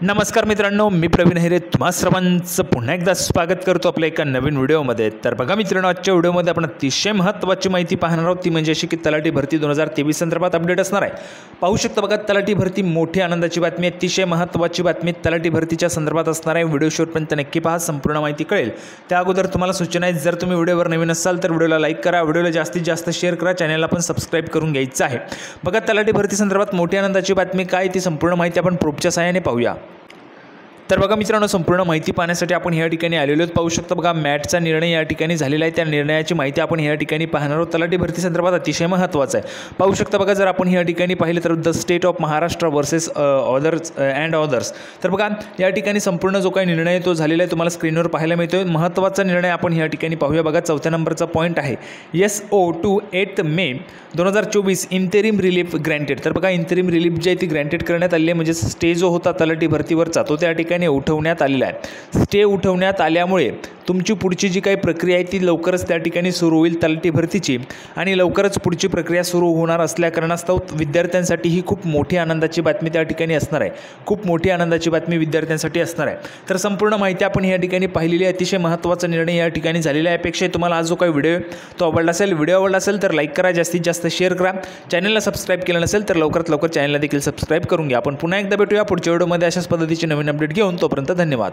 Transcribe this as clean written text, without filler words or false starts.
नमस्कार मित्रांनो, मी प्रवीण हिरे तुम्हा सर्वांचं पुन्हा एकदा स्वागत करतो आपल्या एका नवीन व्हिडिओमध्ये। तर बघा मित्रांनो, आजच्या व्हिडिओमध्ये आपण अतिशय महत्त्वाची माहिती पाहणार आहोत, ती म्हणजे अशी की तलाठी भरती 2023 संदर्भात अपडेट असणार आहे। पाहू शकता बघा, तलाठी भरती मोठी आनंदाची बातमी, अतिशय महत्त्वाची बातमी तलाठी भरतीच्या संदर्भात असणार आहे। व्हिडिओ शेवटपर्यंत नक्की पहा, संपूर्ण माहिती कळेल। त्या अगोदर तुम्हाला सूचना आहे, जर तुम्ही व्हिडिओवर नवीन असाल तर व्हिडिओला लाईक करा, व्हिडिओला जास्तीत जास्त शेअर करा, चॅनलला पण सबस्क्राईब करून घ्यायचं आहे। बघा, तलाठी भरती संदर्भात मोठी आनंदाची बातमी काय ती संपूर्ण माहिती आपण प्रूफच्या सहाय्याने पाहूया। तर बघा मित्रांनो, संपूर्ण माहिती पाहण्यासाठी आपण या ठिकाणी आलेलो आहोत। पाहू शकता बघा, मॅटचा निर्णय या ठिकाणी झालेला आहे, त्या निर्णयाची माहिती आपण या ठिकाणी पाहणार आहोत। तलाठी भरती संदर्भात अतिशय महत्त्वाचं आहे। पाहू शकता बघा, जर आपण या ठिकाणी पाहिलं तर the state of Maharashtra versus others तर बघा या ठिकाणी संपूर्ण जो काही निर्णय तो झालेला आहे, तुम्हाला स्क्रीनवर पाहायला मिळतोय। महत्त्वाचा निर्णय आपण या ठिकाणी पाहूया। बघा, 4थ्या नंबरचा पॉईंट आहे SO to 8 May 2024 interim relief granted. तर बघा, इंटरिम रिलीफ जी आहे ती ग्रँटेड करण्यात आली आहे, म्हणजे स्टे जो होता तलाठी भरतीवरचा तो त्या ठिकाणी उठवण्यात आलेला आहे। स्टे उठवण्यात आल्यामुळे तुमची पुढची जी काही प्रक्रिया आहे ती लवकरच त्या ठिकाणी सुरू होईल तलाठी भरतीची, आणि लवकरच पुढची प्रक्रिया सुरू होणार असल्याकारणास्तव विद्यार्थ्यांसाठी ही खूप मोठी आनंदाची बातमी त्या ठिकाणी असणार आहे। खूप मोठी आनंदाची बातमी विद्यार्थ्यांसाठी असणार आहे। तर संपूर्ण माहिती आपण या ठिकाणी पाहिलेली आहे। अतिशय महत्त्वाचा निर्णय या ठिकाणी झालेला आहे। अपेक्षा तुम्हाला हा जो काही व्हिडिओ तो आवडला असेल, व्हिडिओ आवडला असेल तर लाईक करा, जास्तीत जास्त शेअर करा, चॅनलला सबस्क्राईब केलं नसेल तर लवकरात लवकर चॅनलला देखील सबस्क्राईब करून घ्या। आपण पुन्हा एकदा भेटूया पुढच्या व्हिडिओमध्ये अशाच पद्धतीची नवीन अपडेट घेऊन। तोपर्यंत धन्यवाद।